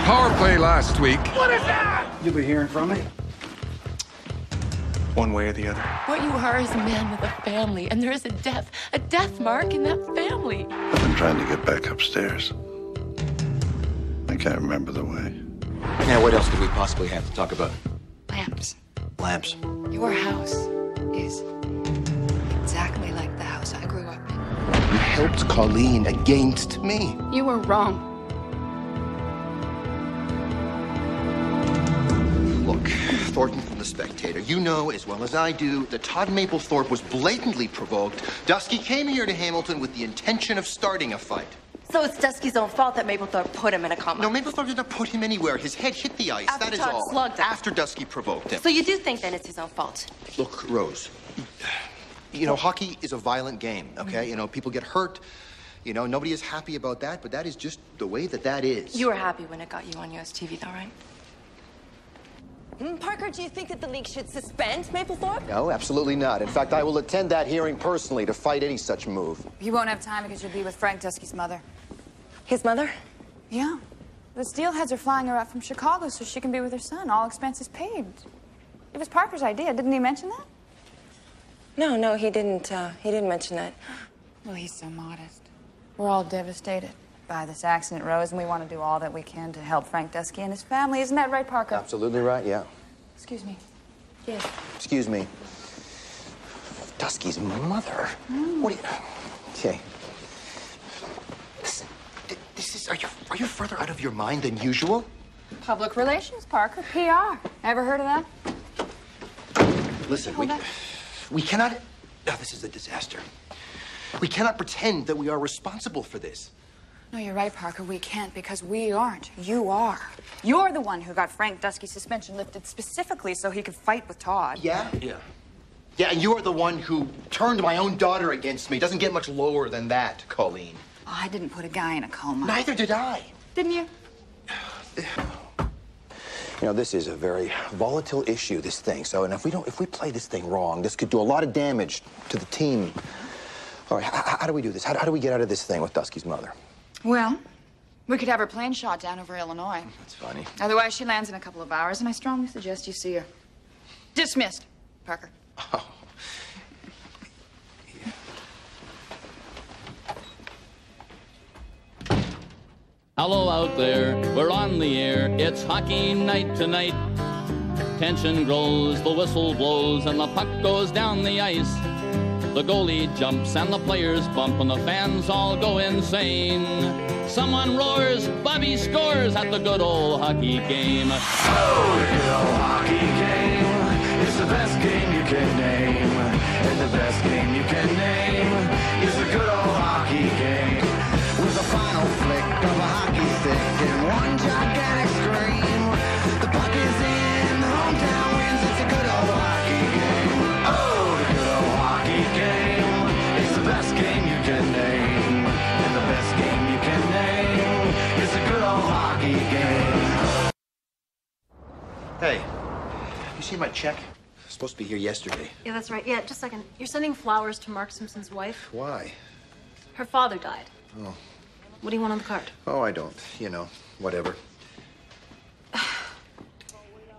Power play last week. What is that? You'll be hearing from me. One way or the other. What you are is a man with a family, and there is a death mark in that family. I've been trying to get back upstairs. I can't remember the way. Now, what else could we possibly have to talk about? Lamps. Lamps. Your house is exactly like the house I grew up in. You helped Colleen against me. You were wrong. Look, Thornton from The Spectator, you know as well as I do that Todd Mapplethorpe was blatantly provoked. Dusky came here to Hamilton with the intention of starting a fight. So it's Dusky's own fault that Mapplethorpe put him in a coma? No, Mapplethorpe did not put him anywhere. His head hit the ice, After that is Todd all. slugged him. After Dusky provoked him. So you do think then it's his own fault? Look, Rose, you know, hockey is a violent game, okay? You know, people get hurt. You know, nobody is happy about that, but that is just the way that is. You were happy when it got you on US TV, though, right? Parker, do you think that the league should suspend Mapplethorpe? No, absolutely not. In fact, I will attend that hearing personally to fight any such move. You won't have time because you'll be with Frank Dusky's mother. His mother? Yeah. The Steelheads are flying her up from Chicago so she can be with her son. All expenses paid. It was Parker's idea. Didn't he mention that? No, he didn't mention that. Well, he's so modest. We're all devastated by this accident, Rose, and we want to do all that we can to help Frank Dusky and his family. Isn't that right, Parker? Absolutely right, yeah. Excuse me. Yes. Excuse me. Dusky's mother? What do you... Okay. Listen, are you further out of your mind than usual? Public relations, Parker. PR. Ever heard of that? Listen, we cannot... Oh, this is a disaster. We cannot pretend that we are responsible for this. No, you're right, Parker. We can't because we aren't. You are. You're the one who got Frank Dusky's suspension lifted specifically so he could fight with Todd. Yeah? Yeah. Yeah, and you are the one who turned my own daughter against me. Doesn't get much lower than that, Colleen. Oh, I didn't put a guy in a coma. Neither did I. Didn't you? You know, this is a very volatile issue, this thing. So, and if we play this thing wrong, this could do a lot of damage to the team. All right, how do we do this? How do we get out of this thing with Dusky's mother? Well, we could have her plane shot down over Illinois. That's funny. Otherwise, she lands in a couple of hours, and I strongly suggest you see her. Dismissed, Parker. Oh. Hello out there, we're on the air. It's hockey night tonight. Tension grows, the whistle blows, and the puck goes down the ice. The goalie jumps and the players bump and the fans all go insane. Someone roars, Bobby scores at the good old hockey game. Oh, the good old hockey game. It's the best game you can name. And the best game you can name is the good old hockey game. With a final flick of a hockey stick and one gigantic scream. The puck is in, the hometown wins. It's a good old hockey game. Oh, the good old hockey game. It's the best game you can name. And the best game you can name is the good old hockey game. Hey, you see my check? Supposed to be here yesterday. Yeah, that's right. Yeah, just a second. You're sending flowers to Mark Simpson's wife? Why? Her father died. Oh. What do you want on the card? Oh, I don't. You know, whatever.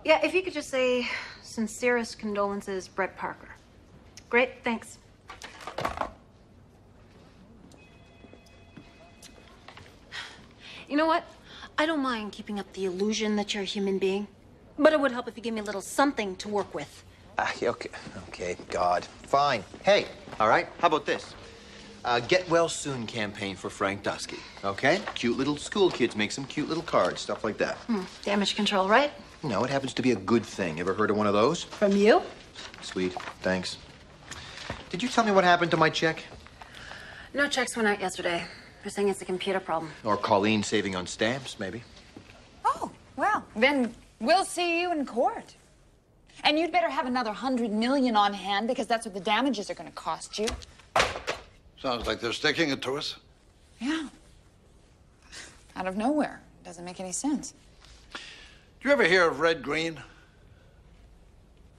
Yeah, if you could just say, sincerest condolences, Brett Parker. Great, thanks. You know what? I don't mind keeping up the illusion that you're a human being, but it would help if you give me a little something to work with. Okay, God. Fine. Hey, all right, how about this? Get well soon campaign for Frank Dusky, okay? Cute little school kids make some cute little cards, stuff like that. Damage control, right? No, it happens to be a good thing. Ever heard of one of those? From you? Sweet, thanks. Did you tell me what happened to my check? No checks went out yesterday. They're saying it's a computer problem. Or Colleen saving on stamps, maybe. Oh, well, then we'll see you in court. And you'd better have another $100 million on hand because that's what the damages are going to cost you. Sounds like they're sticking it to us. Yeah. Out of nowhere. Doesn't make any sense. Do you ever hear of Red Green?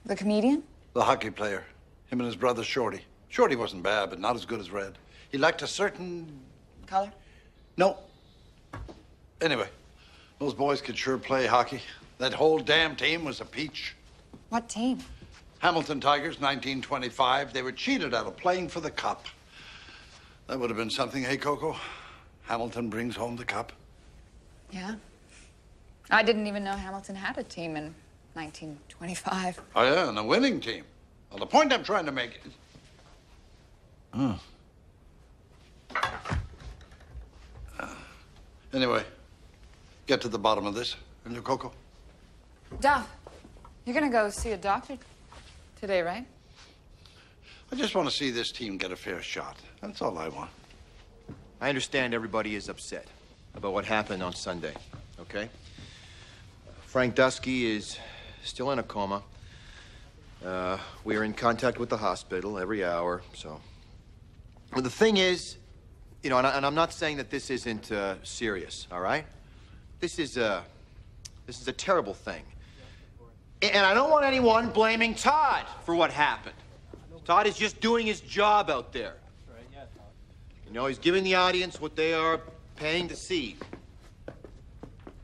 The comedian? The hockey player. Him and his brother Shorty. Shorty wasn't bad, but not as good as Red. He liked a certain... Color? No. Anyway, Those boys could sure play hockey. That whole damn team was a peach. What team? Hamilton Tigers, 1925. They were cheated out of playing for the cup. That would have been something, hey, Coco? Hamilton brings home the cup. Yeah. I didn't even know Hamilton had a team in 1925. Oh, yeah, and a winning team. Well, the point I'm trying to make is... Anyway, get to the bottom of this, will you, Coco? Duff, you're gonna go see a doctor today, right? I just want to see this team get a fair shot. That's all I want. I understand everybody is upset about what happened on Sunday, okay? Frank Dusky is still in a coma. We are in contact with the hospital every hour, so... Well, the thing is, you know, and I'm not saying that this isn't serious, all right? This is a terrible thing. And I don't want anyone blaming Todd for what happened. Todd is just doing his job out there. You know, he's giving the audience what they are paying to see.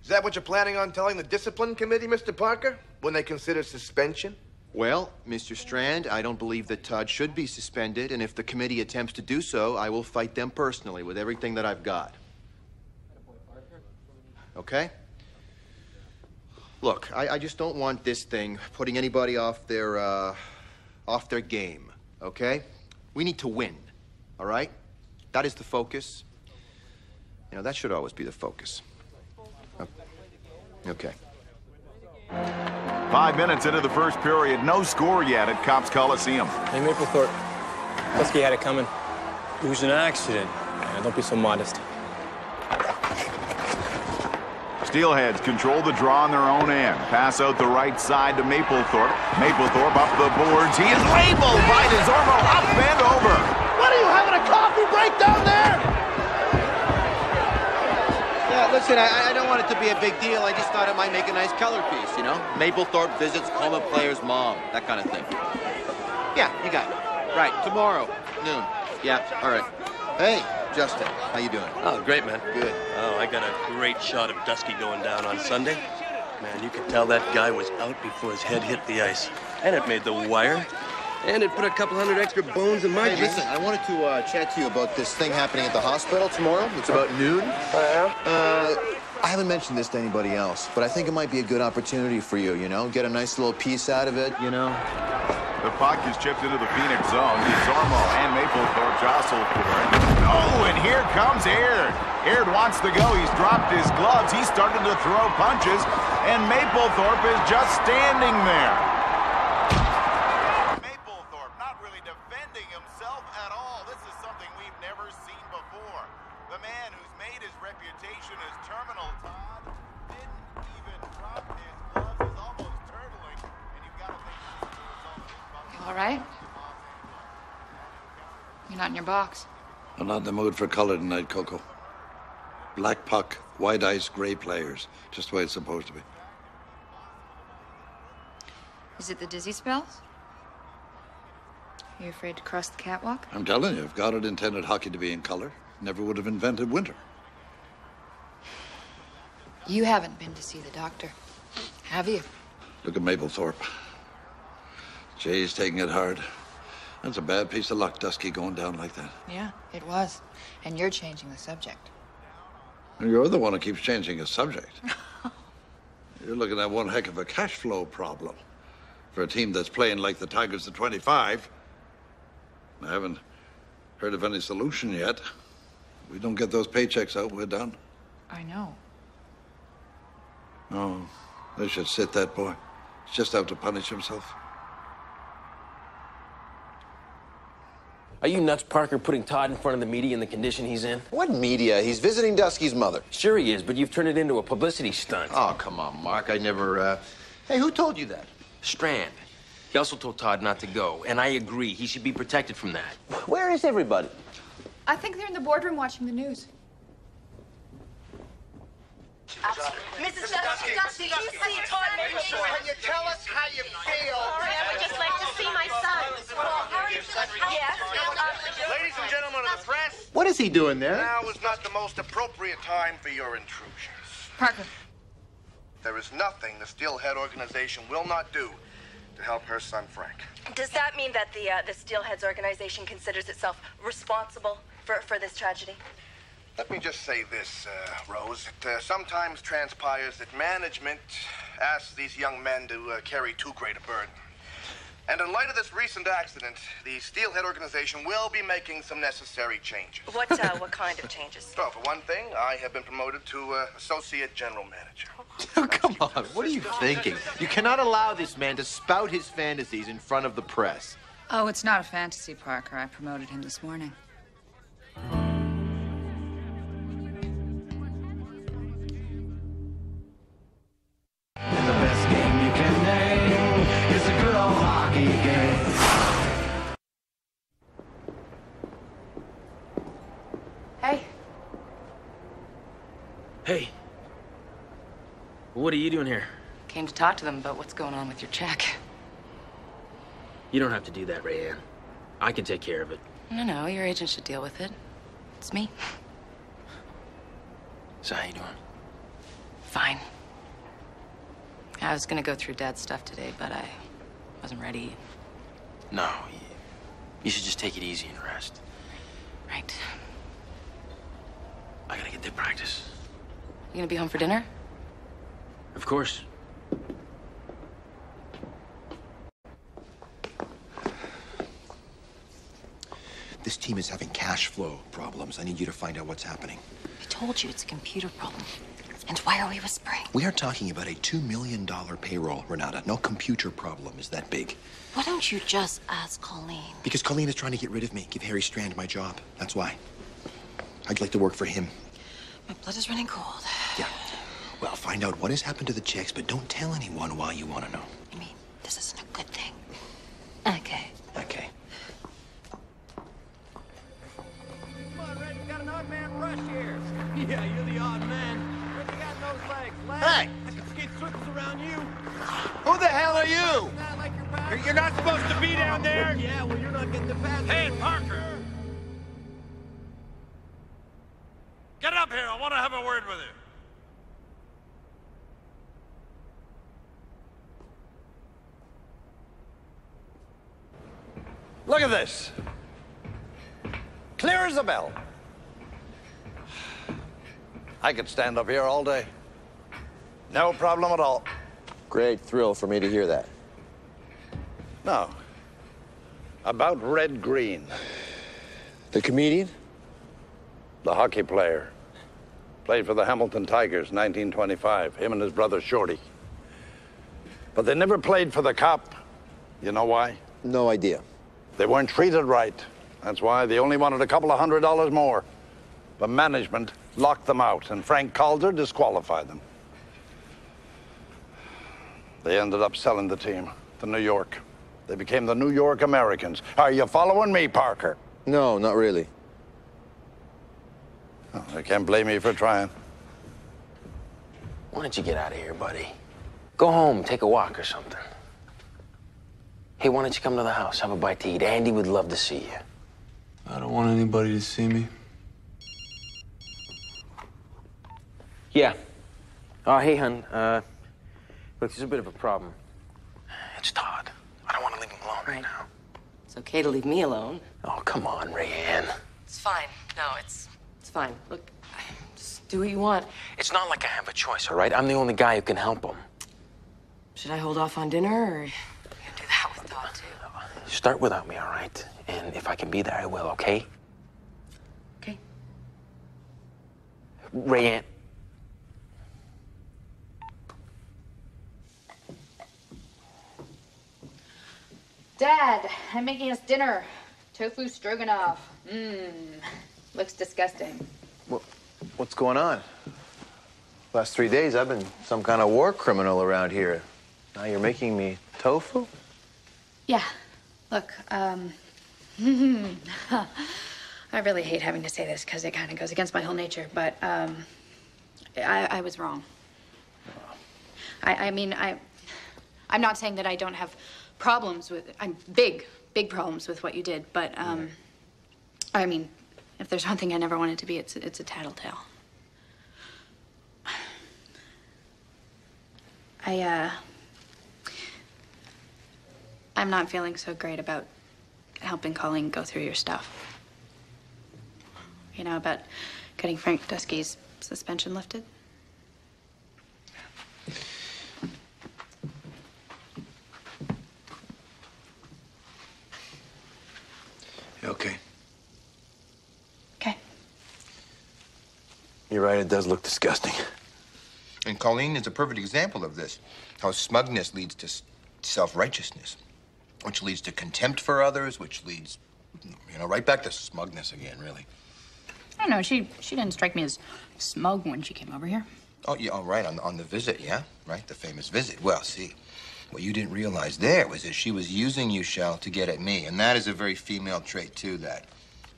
Is that what you're planning on telling the discipline committee, Mr. Parker, when they consider suspension? Well, Mr. Strand, I don't believe that Todd should be suspended, and if the committee attempts to do so, I will fight them personally with everything that I've got. Okay? Look, I just don't want this thing putting anybody off their game, okay? We need to win, all right? That is the focus. You know, that should always be the focus. Okay. 5 minutes into the first period, no score yet at Cops Coliseum. Hey, Maplethorpe. Dusky had it coming. It was an accident. Yeah, don't be so modest. Steelheads control the draw on their own end. Pass out the right side to Maplethorpe. Maplethorpe up the boards. He is labeled by DeZormo up and over. What are you, having a coffee break down there? Yeah, listen, I don't want it to be a big deal. I just thought it might make a nice color piece, you know? Maplethorpe visits coma player's mom, that kind of thing. Yeah, you got it. Right, tomorrow, noon. Yeah, all right. Hey, Justin, how you doing? Oh, great, man. Good. Oh, I got a great shot of Dusky going down on Sunday. Man, you could tell that guy was out before his head hit the ice. And it made the wire. And it put a couple hundred extra bones in my Hey, listen, I wanted to chat to you about this thing happening at the hospital tomorrow. It's about noon. I haven't mentioned this to anybody else, but I think it might be a good opportunity for you, you know? Get a nice little piece out of it, you know? The puck is chipped into the Phoenix zone. DeZormo and Maplethorpe jostle for it. Oh, and here comes Aird. Aird wants to go. He's dropped his gloves. He started to throw punches, and Maplethorpe is just standing there. Maplethorpe not really defending himself at all. This is something we've never seen before. The man who's made his reputation as terminal Todd didn't even drop his gloves. Is almost turtling, and you've got to think this is the result of his... You all right? You're not in your box. I'm not in the mood for color tonight, Coco. Black puck, white ice, gray players. Just the way it's supposed to be. Is it the dizzy spells? Are you afraid to cross the catwalk? I'm telling you, if God had intended hockey to be in color, never would have invented winter. You haven't been to see the doctor, have you? Look at Maplethorpe. Jay's taking it hard. That's a bad piece of luck, Dusky, going down like that. Yeah, it was. And you're changing the subject. And you're the one who keeps changing his subject. You're looking at one heck of a cash flow problem for a team that's playing like the Tigers of 25. I haven't heard of any solution yet. We don't get those paychecks out, we're done. I know. Oh, they should sit that boy. He's just out to punish himself. Are you nuts, Parker, putting Todd in front of the media in the condition he's in? What media? He's visiting Dusky's mother. Sure he is, but you've turned it into a publicity stunt. Oh, come on, Mark. I never, Hey, who told you that? Strand. He also told Todd not to go, and I agree. He should be protected from that. Where is everybody? I think they're in the boardroom watching the news. Mrs. Dusty, you see Todd Maplethorpe. Can you tell us how you feel? I would just like to see my son. How are you feeling? Yes. Ladies and gentlemen of the press, What is he doing there? now is not the most appropriate time for your intrusions. Parker, there is nothing the Steelhead organization will not do to help her son, Frank. Does that mean that the Steelheads organization considers itself responsible for this tragedy? Let me just say this, Rose. It sometimes transpires that management asks these young men to carry too great a burden. And in light of this recent accident, the Steelhead organization will be making some necessary changes. What kind of changes? Well, for one thing, I have been promoted to Associate General Manager. Oh, come on. What are you thinking? You cannot allow this man to spout his fantasies in front of the press. Oh, it's not a fantasy, Parker. I promoted him this morning. The best game you can name is a good old hockey game. Hey. Hey. What are you doing here? Came to talk to them about what's going on with your check. You don't have to do that, Rayanne. I can take care of it. No, your agent should deal with it. It's me. So how you doing? Fine. I was gonna go through Dad's stuff today, but I wasn't ready. No, you should just take it easy and rest. Right. I gotta get to practice. You gonna be home for dinner? Of course. This team is having cash flow problems. I need you to find out what's happening. I told you it's a computer problem. And why are we whispering? We are talking about a $2 million payroll, Renata. No computer problem is that big. Why don't you just ask Colleen? Because Colleen is trying to get rid of me, give Harry Strand my job. That's why. I'd like to work for him. My blood is running cold. Yeah. Well, find out what has happened to the checks, but don't tell anyone why you want to know. You mean this isn't a good thing? Okay. Okay. Come on, Red, you got an odd man rush here. Yeah, you're the odd man. Red, you got those legs. Hey! I can skate circles around you. Who the hell are you? You're not supposed to be down there. Yeah, well, you're not getting the pass. Hey, Parker! Get up here. I want to have a word with you. Look at this. Clear as a bell. I could stand up here all day. No problem at all. Great thrill for me to hear that. No. About Red Green. The comedian? The hockey player. Played for the Hamilton Tigers, 1925. Him and his brother Shorty. But they never played for the Cop. You know why? No idea. They weren't treated right. That's why they only wanted a couple of $100 more. But management locked them out, and Frank Calder disqualified them. They ended up selling the team to New York. They became the New York Americans. Are you following me, Parker? No, not really. Oh, I can't blame you for trying. Why don't you get out of here, buddy? Go home, take a walk or something. Hey, why don't you come to the house, have a bite to eat? Andy would love to see you. I don't want anybody to see me. Yeah. Oh, hey, hon. Look, there's a bit of a problem. It's Todd. I don't want to leave him alone right now. It's okay to leave me alone. Oh, come on, Rayanne. It's fine. No, it's fine. Look, just do what you want. It's not like I have a choice, all right? I'm the only guy who can help him. Should I hold off on dinner, or you can do that with Todd, too? Start without me, all right? And if I can be there, I will, okay? Okay. Rayanne. Dad, I'm making us dinner. Tofu stroganoff. Looks disgusting. What's going on? Last 3 days, I've been some kind of war criminal around here. Now you're making me tofu? Yeah. Look, I really hate having to say this because it kind of goes against my whole nature, but I was wrong. I mean, I'm not saying that I don't have problems with, big problems with what you did, but I mean, if there's one thing I never wanted to be, it's a tattletale. I'm not feeling so great about helping Colleen go through your stuff. You know, about getting Frank Dusky's suspension lifted. Okay. Okay. You're right, it does look disgusting. And Colleen is a perfect example of this. How smugness leads to self-righteousness, which leads to contempt for others, which leads, you know, right back to smugness again, really. I don't know, she didn't strike me as smug when she came over here. Oh, yeah, all right, on the visit, yeah? Right, the famous visit. Well, see, what you didn't realize there was that she was using you, Shell, to get at me. And that is a very female trait, too, that.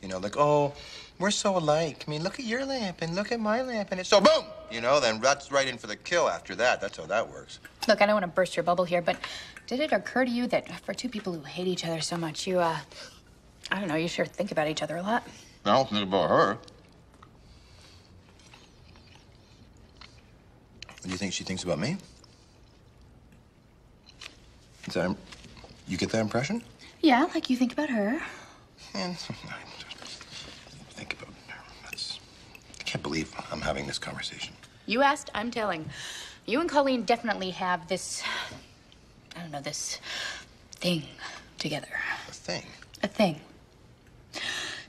You know, like, oh, we're so alike. I mean, look at your lamp and look at my lamp. And it's so boom! You know, then that's right in for the kill after that. That's how that works. Look, I don't want to burst your bubble here, but did it occur to you that for two people who hate each other so much, you, I don't know, you sure think about each other a lot? I don't think about her. What do you think she thinks about me? Is that, you get that impression? Yeah, like you think about her. And think about her. I can't believe I'm having this conversation. You asked, I'm telling. You and Colleen definitely have this, I don't know, this thing together. A thing? A thing.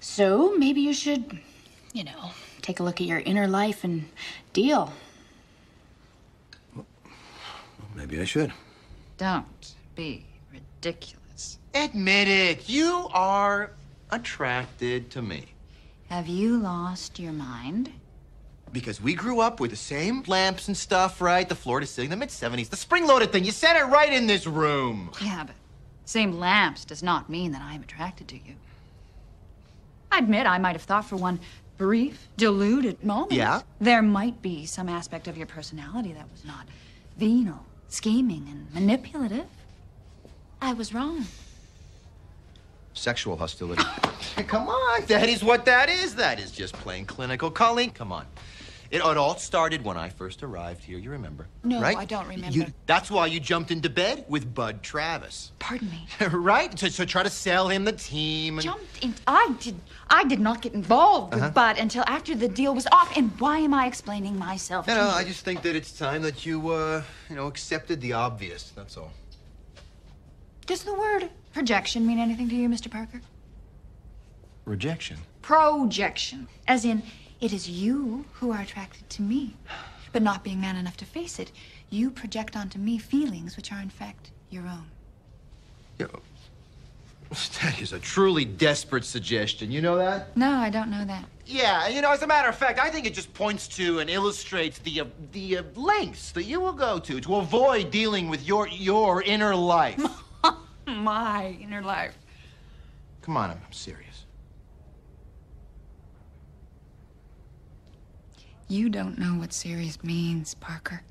So maybe you should, you know, take a look at your inner life and deal. Well, maybe I should. Don't be ridiculous. Admit it. You are attracted to me. Have you lost your mind? Because we grew up with the same lamps and stuff, right? The floor to ceiling, the mid-70s, the spring-loaded thing. You said it right in this room. Yeah, but same lamps does not mean that I'm attracted to you. I admit I might have thought for one brief, deluded moment. Yeah? There might be some aspect of your personality that was not venal, scheming, and manipulative. I was wrong. Sexual hostility. Come on, that is what that is. That is just plain clinical. Colleen, come on. It all started when I first arrived here, you remember. No, right? I don't remember. That's why you jumped into bed with Bud Travis. Pardon me. Right? To try to sell him the team. Jumped in. I did not get involved with Bud until after the deal was off. And why am I explaining myself to you? I just think that it's time that you, accepted the obvious. That's all. Does the word projection mean anything to you, Mr. Parker? Rejection? Projection. As in, it is you who are attracted to me. But not being man enough to face it, you project onto me feelings which are, in fact, your own. Yeah. That is a truly desperate suggestion. You know that? No, I don't know that. Yeah, as a matter of fact, I think it just points to and illustrates the lengths that you will go to avoid dealing with your inner life. My inner life. Come on, I'm serious. You don't know what serious means, Parker.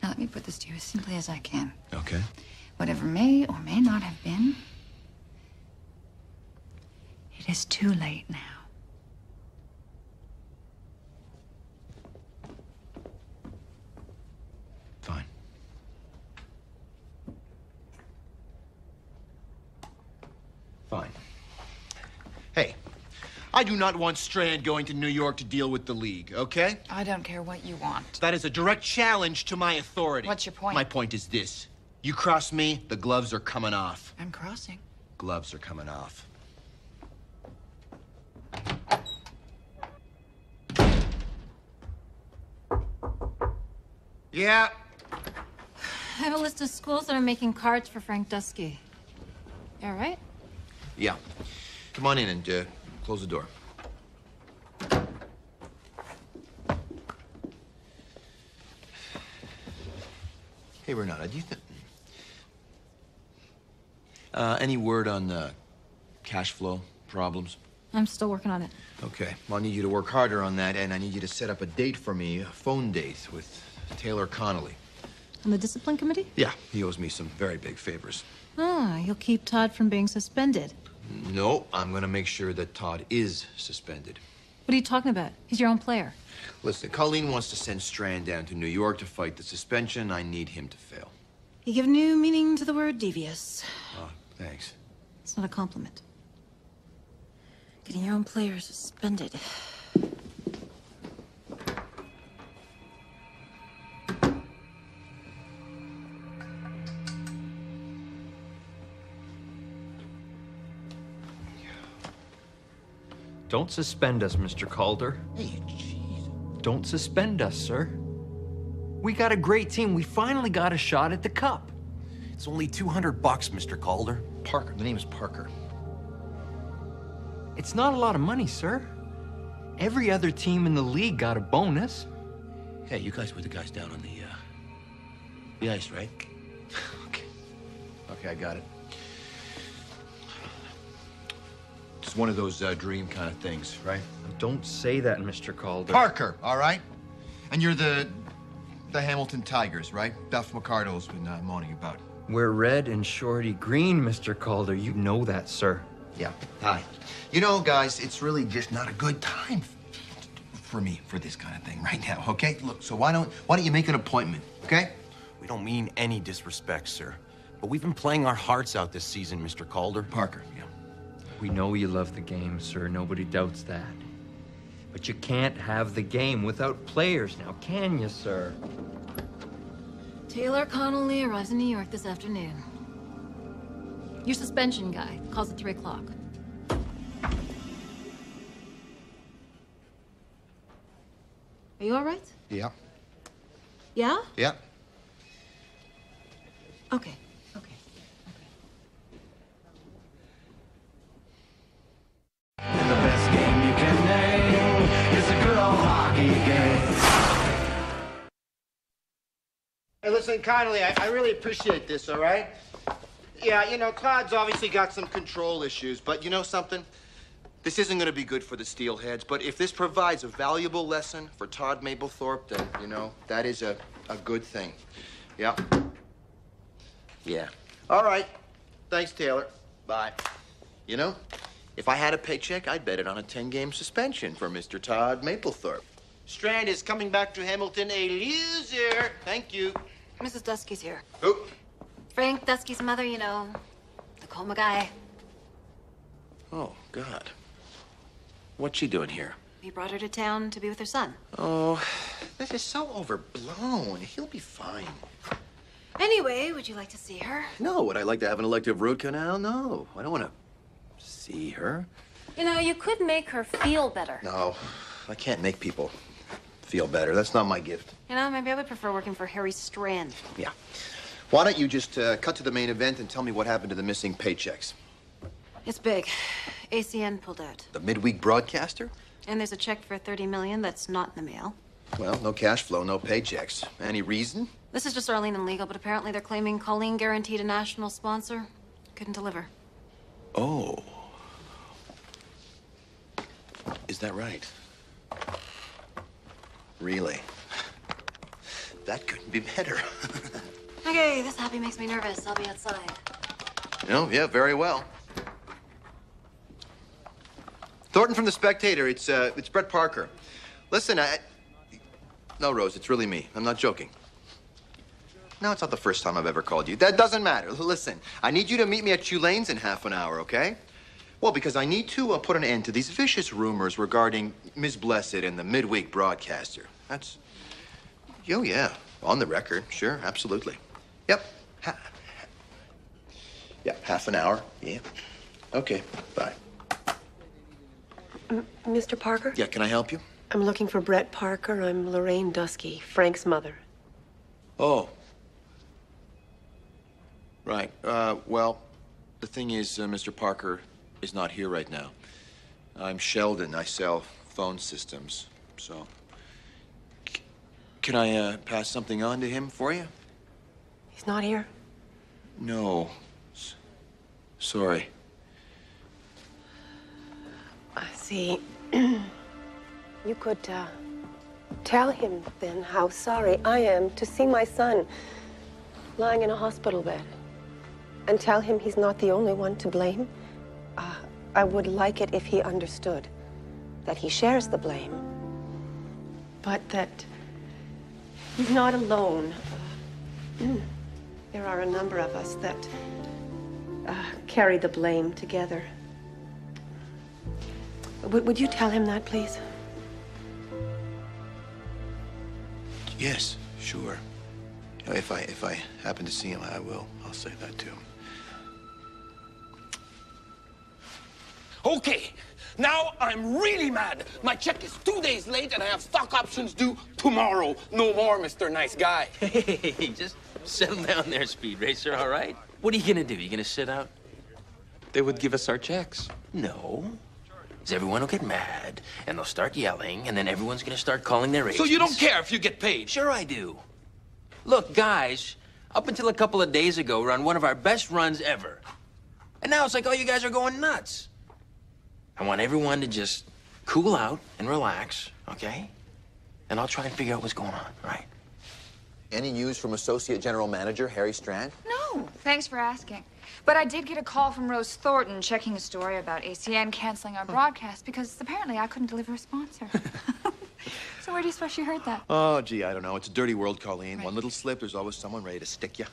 Now, let me put this to you as simply as I can. Okay. Whatever may or may not have been, it is too late now. Fine. Fine. Hey, I do not want Strand going to New York to deal with the League, okay? I don't care what you want. That is a direct challenge to my authority. What's your point? My point is this. You cross me, the gloves are coming off. I'm crossing. Gloves are coming off. Yeah. I have a list of schools that are making cards for Frank Dusky. You all right? Yeah. Come on in and close the door. Hey, Renata, do you think... any word on cash flow problems? I'm still working on it. Okay. Well, I need you to work harder on that, and I need you to set up a date for me, a phone date with Taylor Connolly. On the discipline committee? Yeah, he owes me some very big favors. Ah, you'll keep Todd from being suspended. No, I'm gonna make sure that Todd is suspended. What are you talking about? He's your own player. Listen, Colleen wants to send Strand down to New York to fight the suspension. I need him to fail. You give new meaning to the word devious. Oh, thanks. It's not a compliment. Getting your own player suspended. Don't suspend us, Mr. Calder. Hey, jeez. Don't suspend us, sir. We got a great team. We finally got a shot at the cup. It's only $200, Mr. Calder. Parker. The name is Parker. It's not a lot of money, sir. Every other team in the league got a bonus. Hey, you guys were the guys down on the ice, right? Okay, I got it. It's one of those dream kind of things, right? Don't say that, Mr. Calder. Parker, all right? And you're the Hamilton Tigers, right? Duff McCardle's been moaning about. We're red and shorty green, Mr. Calder. You know that, sir. Yeah, hi. You know, guys, it's really just not a good time for me for this kind of thing right now, okay? Look, so why don't you make an appointment, okay? We don't mean any disrespect, sir. But we've been playing our hearts out this season, Mr. Calder. Parker, yeah. We know you love the game, sir. Nobody doubts that. But you can't have the game without players now, can you, sir? Taylor Connolly arrives in New York this afternoon. Your suspension guy calls at 3 o'clock. Are you all right? Yeah. Yeah? Yeah. Okay. And the best game you can name is a good old hockey game. Hey, listen, Connolly, I really appreciate this, all right? Yeah, you know, Claude's obviously got some control issues, but you know something? This isn't going to be good for the Steelheads, but if this provides a valuable lesson for Todd Mapplethorpe, then, you know, that is a good thing. Yeah. Yeah. All right. Thanks, Taylor. Bye. You know, if I had a paycheck, I'd bet it on a 10-game suspension for Mr. Todd Mapplethorpe. Strand is coming back to Hamilton a loser. Thank you. Mrs. Dusky's here. Who? Frank Dusky's mother, you know, the coma guy. Oh, God. What's she doing here? He brought her to town to be with her son. Oh, this is so overblown. He'll be fine. Anyway, would you like to see her? No, would I like to have an elective root canal? No, I don't want to see her. You know, you could make her feel better. No, I can't make people feel better. That's not my gift. You know, maybe I would prefer working for Harry Strand. Yeah. Why don't you just cut to the main event and tell me what happened to the missing paychecks? It's big. ACN pulled out. The midweek broadcaster? And there's a check for $30 million that's not in the mail. Well, no cash flow, no paychecks. Any reason? This is just Arlene and legal, but apparently they're claiming Colleen guaranteed a national sponsor. Couldn't deliver. Oh. Is that right? Really? That couldn't be better. Okay, this happy makes me nervous. I'll be outside. Oh, yeah, very well. Thornton from The Spectator. It's Brett Parker. Listen, No, Rose, it's really me. I'm not joking. No, it's not the first time I've ever called you. That doesn't matter. Listen, I need you to meet me at Tulane's in half an hour, okay? Well, because I need to put an end to these vicious rumors regarding Ms. Blessed and the midweek broadcaster. That's... Oh, yeah. On the record. Sure, absolutely. Yep. Yeah, half an hour. Yeah. Okay, bye. Mr. Parker? Yeah, can I help you? I'm looking for Brett Parker. I'm Lorraine Dusky, Frank's mother. Oh. Right. Well, the thing is, Mr. Parker is not here right now. I'm Sheldon. I sell phone systems, so... Can I, pass something on to him for you? He's not here? No. Sorry. I see. You could, tell him, then, how sorry I am to see my son lying in a hospital bed. And tell him he's not the only one to blame. I would like it if he understood. that he shares the blame, but that he's not alone. There are a number of us that carry the blame together. Would you tell him that, please? Yes, sure. You know, if I happen to see him, I will. I'll say that to him. Okay, now I'm really mad. My check is 2 days late and I have stock options due tomorrow. No more, Mr. Nice Guy. Hey, just settle down there, Speed Racer, all right? What are you gonna do? You gonna sit out? They would give us our checks. No. Because everyone will get mad, and they'll start yelling, and then everyone's gonna start calling their agents. So you don't care if you get paid? Sure I do. Look, guys, up until a couple of days ago, we're on one of our best runs ever. And now it's like, oh, you guys are going nuts. I want everyone to just cool out and relax, okay? And I'll try and figure out what's going on, all right? Any news from Associate General Manager Harry Strand? No, thanks for asking. But I did get a call from Rose Thornton checking a story about ACN canceling our broadcast because apparently I couldn't deliver a sponsor. So where do you suppose she heard that? Oh, gee, I don't know. It's a dirty world, Colleen. Right. One little slip, there's always someone ready to stick you.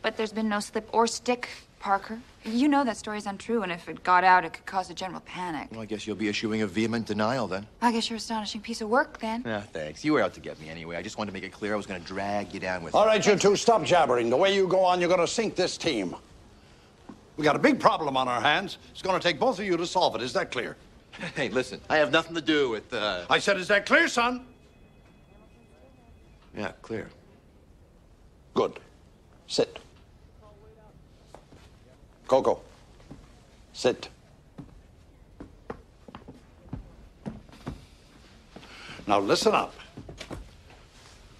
But there's been no slip or stick, Parker. You know that story's untrue, and if it got out, it could cause a general panic. Well, I guess you'll be issuing a vehement denial, then. I guess you're an astonishing piece of work, then. Yeah, thanks. You were out to get me anyway. I just wanted to make it clear I was going to drag you down with All right, you two, stop jabbering. The way you go on, you're going to sink this team. We got a big problem on our hands. It's going to take both of you to solve it. Is that clear? Hey, listen, I have nothing to do with, I said, is that clear, son? Yeah, clear. Good. Sit. Coco, sit. Now listen up.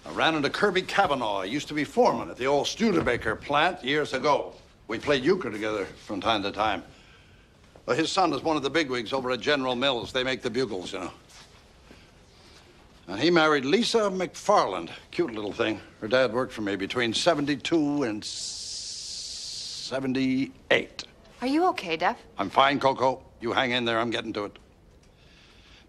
I ran into Kirby Cavanaugh. He used to be foreman at the old Studebaker plant years ago. We played euchre together from time to time. Well, his son is one of the bigwigs over at General Mills. They make the bugles, you know. And he married Lisa McFarland. Cute little thing. Her dad worked for me between 72 and 78. Are you okay, Duff? I'm fine, Coco. You hang in there. I'm getting to it.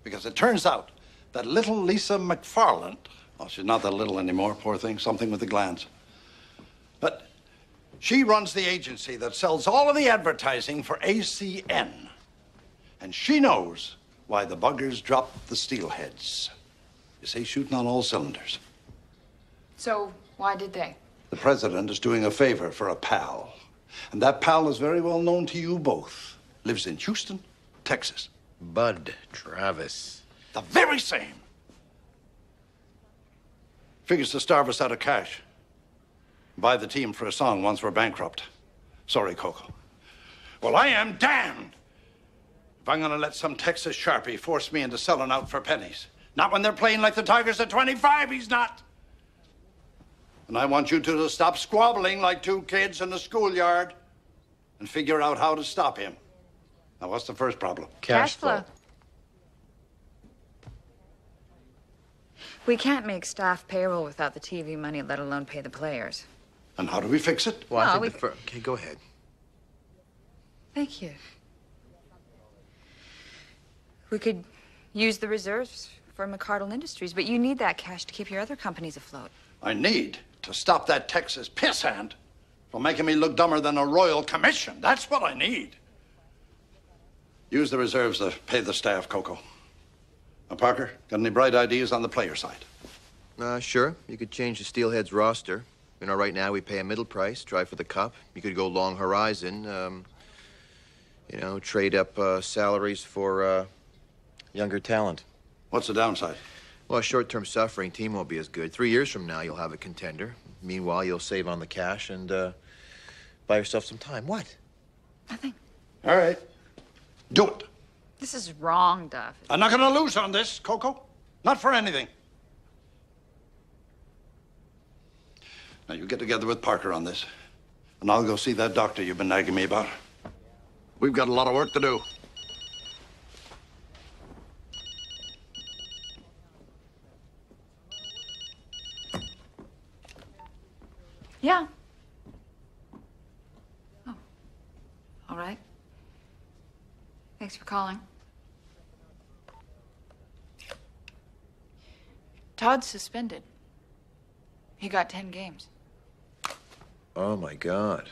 Because it turns out that little Lisa McFarland, well, she's not that little anymore, poor thing, something with the glands. But she runs the agency that sells all of the advertising for ACN. And she knows why the buggers dropped the steelheads. You see, shooting on all cylinders. So, why did they? The president is doing a favor for a pal. And that pal is very well known to you both. Lives in Houston, Texas. Bud Travis. The very same. Figures to starve us out of cash. Buy the team for a song once we're bankrupt. Sorry, Coco. Well, I am damned if I'm gonna let some Texas sharpie force me into selling out for pennies. Not when they're playing like the Tigers at 25, he's not. And I want you two to stop squabbling like two kids in the schoolyard and figure out how to stop him. Now, what's the first problem? Cash flow. We can't make staff payroll without the TV money, let alone pay the players. And how do we fix it? Well, I Well, think okay, go ahead. Thank you. We could use the reserves for McCardle Industries, but you need that cash to keep your other companies afloat. I need to stop that Texas piss hand from making me look dumber than a royal commission. That's what I need. Use the reserves to pay the staff, Coco. Now, Parker, got any bright ideas on the player side? Sure. You could change the Steelheads roster. You know, right now we pay a middle price, try for the cup. You could go long horizon, you know, trade up salaries for younger talent. What's the downside? Well, short-term suffering, team won't be as good. 3 years from now, you'll have a contender. Meanwhile, you'll save on the cash and buy yourself some time. What? Nothing. All right. Do it. This is wrong, Duff. I'm not going to lose on this, Coco. Not for anything. Now, you get together with Parker on this, and I'll go see that doctor you've been nagging me about. We've got a lot of work to do. Yeah. Oh. All right. Thanks for calling. Todd's suspended. He got 10 games. Oh, my God.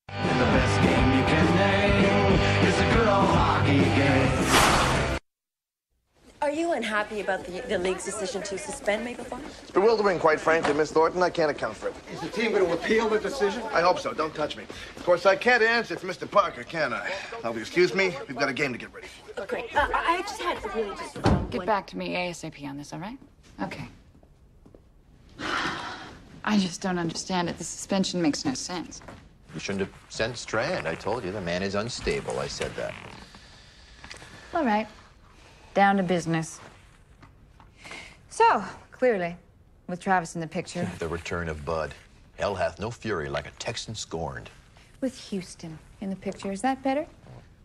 And the best game you can name is a good old hockey game. Are you unhappy about the league's decision to suspend Maple Farm? It's bewildering, quite frankly, Miss Thornton. I can't account for it. Is the team going to appeal the decision? I hope so. Don't touch me. Of course, I can't answer for Mr. Parker, can I? Now, if you excuse me, we've got a game to get ready for. Okay. I just had to really just... Get back to me ASAP on this, all right? Okay. I just don't understand it. The suspension makes no sense. You shouldn't have sent Strand. I told you, the man is unstable. I said that. All right. Down to business. So, clearly, with Travis in the picture, The return of Bud. Hell hath no fury like a Texan scorned. with Houston in the picture, is that better?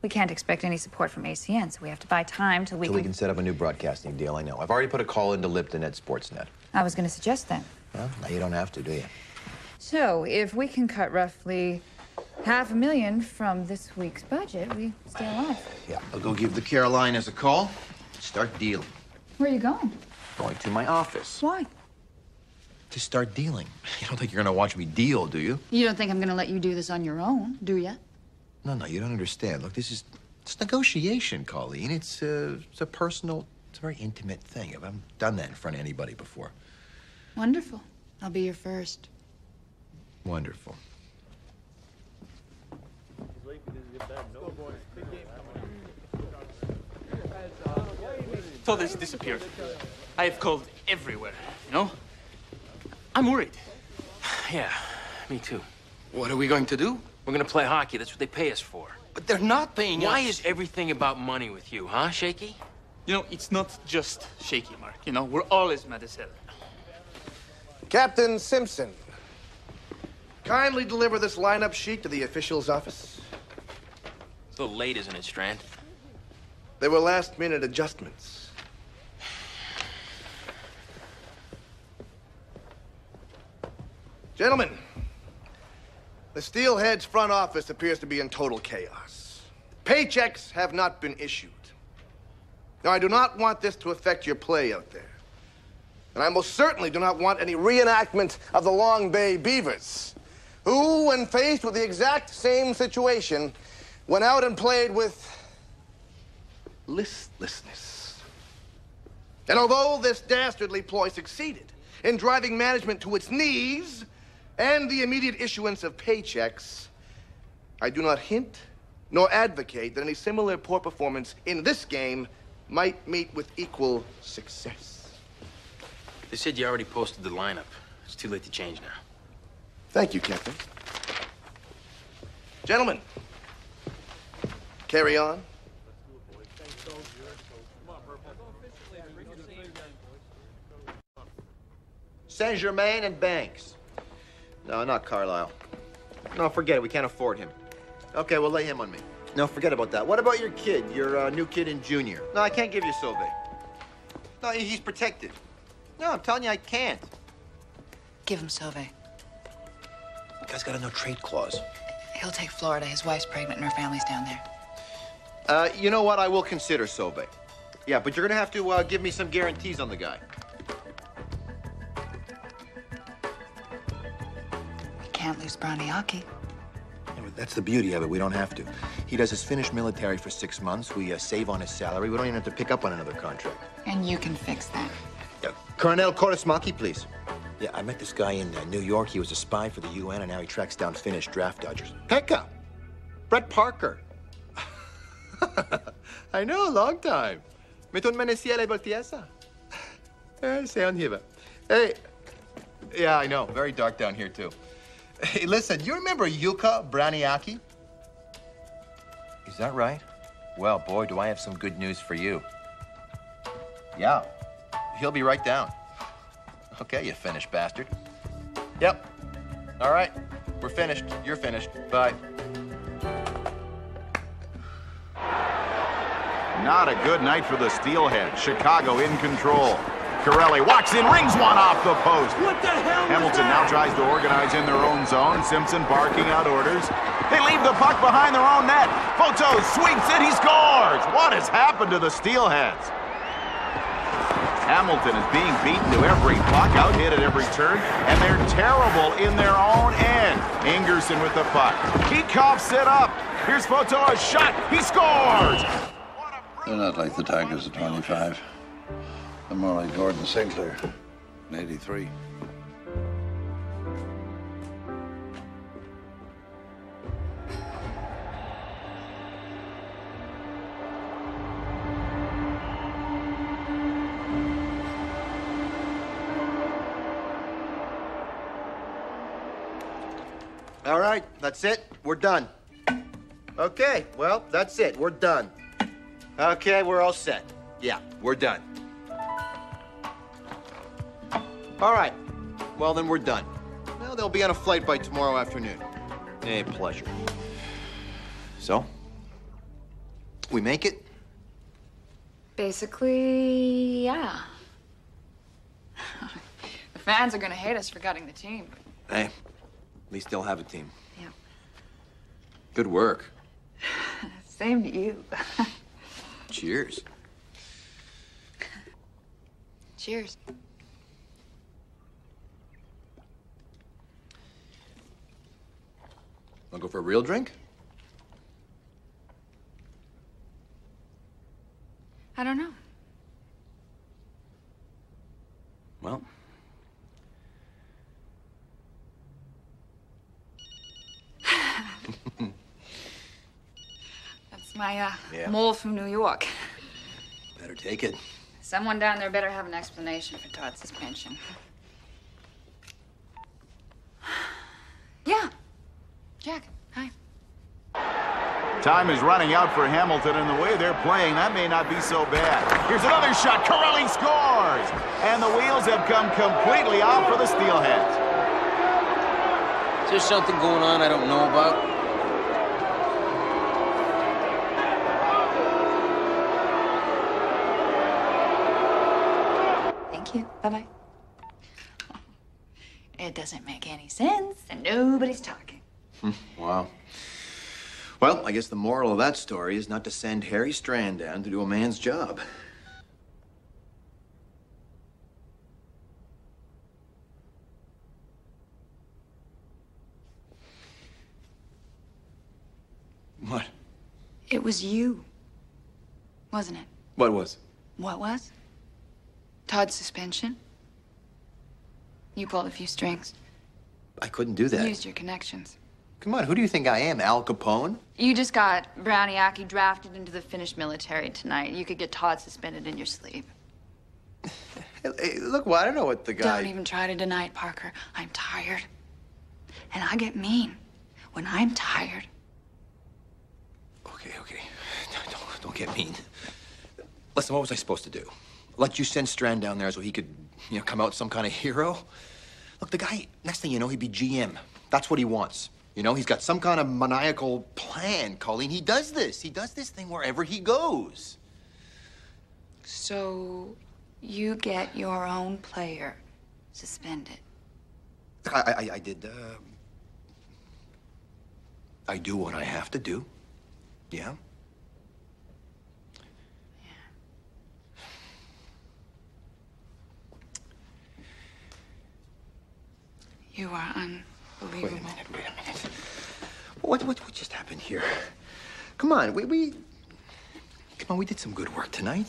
We can't expect any support from ACN, so we have to buy time till we can set up a new broadcasting deal, I know. I've already put a call into Lipton at Sportsnet. I was going to suggest that. Well, now you don't have to, do you? So, if we can cut roughly $500,000 from this week's budget, we stay alive. Yeah, I'll go give the Carolinas a call. Start dealing. Where are you going? Going to my office. Why? To start dealing. You don't think you're gonna watch me deal, do you? You don't think I'm going to let you do this on your own, do you? No, you don't understand. Look, it's negotiation, Colleen. It's a personal, it's a very intimate thing. I haven't done that in front of anybody before. Wonderful. I'll be your first. Wonderful. Todd has disappeared. I have called everywhere, you know? I'm worried. Yeah, me too. What are we going to do? We're gonna play hockey. That's what they pay us for. But they're not paying us. Why is everything about money with you, huh, Shaky? You know, it's not just Shaky, Mark. You know, we're all as mad as hell. Captain Simpson, kindly deliver this lineup sheet to the official's office. It's a little late, isn't it, Strand? They were last-minute adjustments. Gentlemen, the Steelheads' front office appears to be in total chaos. Paychecks have not been issued. Now, I do not want this to affect your play out there. And I most certainly do not want any reenactment of the Long Bay Beavers, who, when faced with the exact same situation, went out and played with listlessness. And although this dastardly ploy succeeded in driving management to its knees and the immediate issuance of paychecks, I do not hint nor advocate that any similar poor performance in this game might meet with equal success. They said you already posted the lineup. It's too late to change now. Thank you, Captain. Gentlemen, carry on. Saint-Germain and Banks. No, not Carlisle. No, forget it. We can't afford him. Okay, we'll lay him on me. No, forget about that. What about your kid, your new kid in junior? No, I can't give you Sauvé. No, he's protected. No, I'm telling you, I can't. Give him Sauvé. Guy's got a no-trade clause. He'll take Florida. His wife's pregnant and her family's down there. You know what? I will consider Sauvé. Yeah, but you're gonna have to give me some guarantees on the guy. We can't lose Broniaki. Yeah, but that's the beauty of it. We don't have to. He does his Finnish military for 6 months. We save on his salary. We don't even have to pick up on another contract. And you can fix that. Yeah, Colonel Korismaki, please. Yeah, I met this guy in New York. He was a spy for the UN, and now he tracks down Finnish draft dodgers. Pekka! Brett Parker. I know, long time. Metun menesiele voltiesa. Se on hyvä. Hey. Yeah, I know. Very dark down here, too. Hey, listen, you remember Jukka Braniaki? Is that right? Well, boy, do I have some good news for you. Yeah. He'll be right down. Okay, you Finnish bastard. Yep. All right. We're finished. You're finished. Bye. Not a good night for the Steelheads. Chicago in control. Corelli walks in, rings one off the post. What the hell? Hamilton now tries to organize in their own zone. Simpson barking out orders. They leave the puck behind their own net. Photo sweeps it, he scores! What has happened to the Steelheads? Hamilton is being beaten to every puck, out-hit at every turn, and they're terrible in their own end. Ingerson with the puck. He coughs it up. Here's Photo, a shot. He scores! They're not like the Tigers of 25. They're more like Gordon Sinclair in 83. All right, that's it. We're done. Okay, well, that's it. We're done. Okay, we're all set. Yeah, we're done. All right. Well, then we're done. Well, they'll be on a flight by tomorrow afternoon. A pleasure. So, we make it? Basically, yeah. The fans are gonna hate us for cutting the team. Hey, at least they'll have a team. Yeah. Good work. Same to you. Cheers. Cheers. Wanna go for a real drink? I don't know. Well. That's my Yeah. mole from New York. Better take it. Someone down there better have an explanation for Todd's suspension. Yeah. Jack, hi. Time is running out for Hamilton, and the way they're playing, that may not be so bad. Here's another shot. Corelli scores! And the wheels have come completely off for the Steelheads. Is there something going on I don't know about? Thank you. Bye-bye. It doesn't make any sense, and nobody's talking. Wow. Well, I guess the moral of that story is not to send Harry Strand down to do a man's job. What? It was you, wasn't it? What was? What was? Todd's suspension. You pulled a few strings. I couldn't do that. Used your connections. Come on, who do you think I am, Al Capone? You just got Browniaki drafted into the Finnish military tonight. You could get Todd suspended in your sleep. Hey, look, well, I don't know what the guy... Don't even try to deny it, Parker. I'm tired. And I get mean when I'm tired. Okay. Don't get mean. Listen, what was I supposed to do? Let you send Strand down there so he could, come out some kind of hero? Look, the guy, next thing you know, he'd be GM. That's what he wants. He's got some kind of maniacal plan, Colleen. He does this. He does this thing wherever he goes. So you get your own player suspended. I did, I do what I have to do. Yeah? You are unbelievable. Wait a minute. What just happened here? Come on, we did some good work tonight.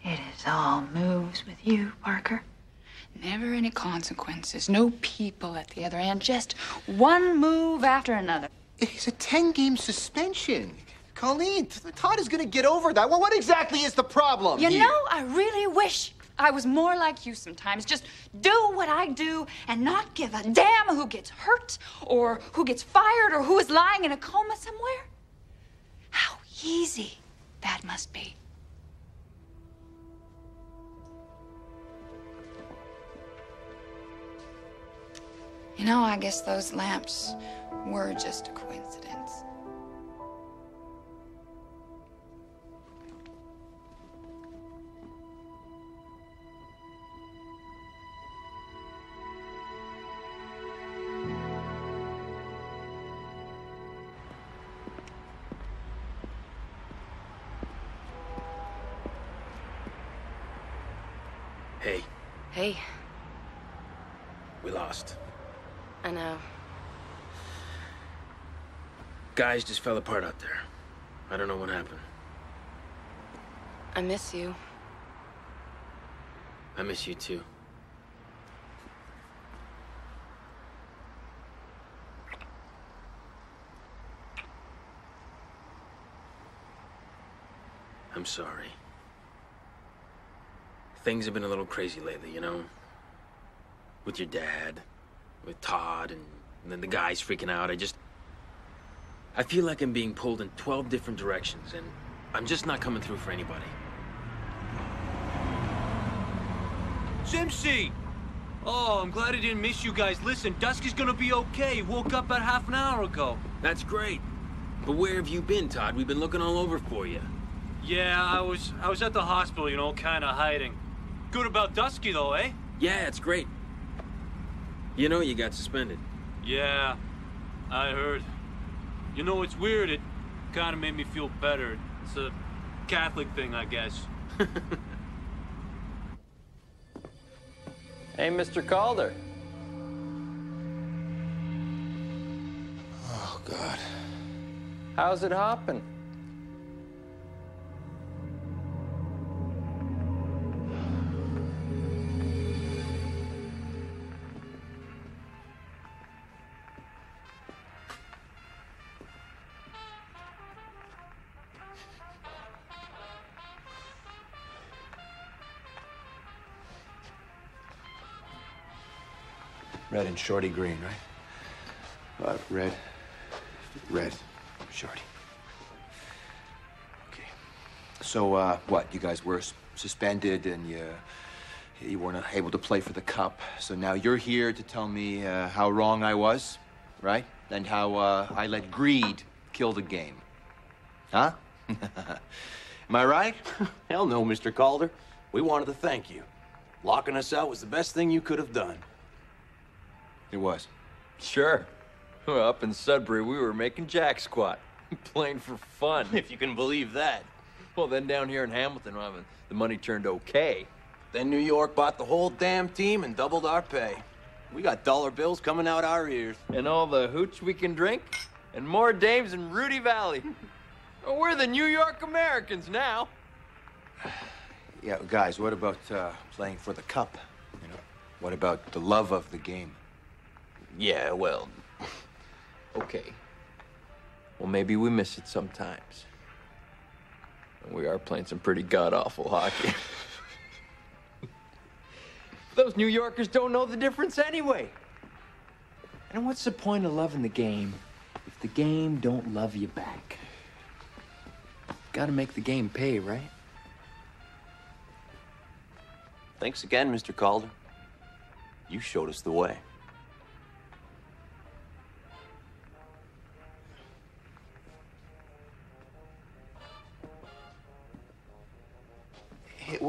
It is all moves with you, Parker. Never any consequences. No people at the other end. Just one move after another. It's a 10-game suspension. Colleen, Todd is going to get over that. Well, what exactly is the problem You here? know, I really wish I was more like you sometimes. Just do what I do and not give a damn who gets hurt or who gets fired or who is lying in a coma somewhere. How easy that must be. I guess those lamps were just a coincidence. Hey, Hey, we lost. I know. Guys just fell apart out there. I don't know what happened. I miss you. I miss you too. I'm sorry. Things have been a little crazy lately, you know? With your dad, with Todd, and then the guys freaking out. I feel like I'm being pulled in 12 different directions, and I'm just not coming through for anybody. Simpsy! Oh, I'm glad I didn't miss you guys. Listen, Dusky's gonna be okay. He woke up about half an hour ago. That's great. But where have you been, Todd? We've been looking all over for you. Yeah, I was at the hospital, you know, kind of hiding. Good about Dusky, though, eh? Yeah, it's great. You know you got suspended. Yeah, I heard. You know, it's weird. It kind of made me feel better. It's a Catholic thing, I guess. Hey, Mr. Calder. Oh, God. How's it hopping? Red and shorty green, right? Red, shorty. Okay. So, what? You guys were suspended and you weren't able to play for the cup. So now you're here to tell me how wrong I was, right? And how I let greed kill the game. Huh? Am I right? Hell no, Mr. Calder. We wanted to thank you. Locking us out was the best thing you could have done. It was. Sure. Well, up in Sudbury, we were making jack squat. Playing for fun, if you can believe that. Well, then down here in Hamilton, the money turned okay. Then New York bought the whole damn team and doubled our pay. We got dollar bills coming out our ears. And all the hooch we can drink, and more dames in Rudy Valley. Well, we're the New York Americans now. Yeah, guys, what about playing for the cup? You know, what about the love of the game? Yeah, well, okay. Well, maybe we miss it sometimes. And we are playing some pretty god-awful hockey. Those New Yorkers don't know the difference anyway. And what's the point of loving the game if the game don't love you back? Gotta make the game pay, right? Thanks again, Mr. Calder. You showed us the way. Hey,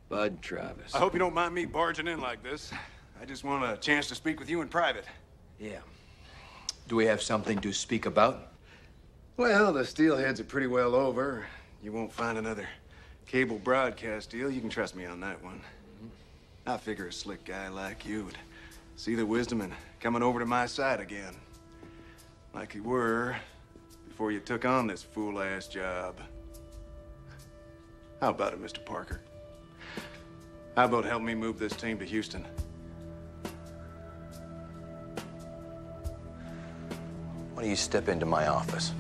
Bud Travis. I hope you don't mind me barging in like this. I just want a chance to speak with you in private. Yeah. Do we have something to speak about? Well, the steelheads are pretty well over. You won't find another cable broadcast deal. You can trust me on that one. I figure a slick guy like you would see the wisdom in coming over to my side again. Like you were before you took on this fool-ass job. How about it, Mr. Parker? How about help me move this team to Houston? Why don't you step into my office?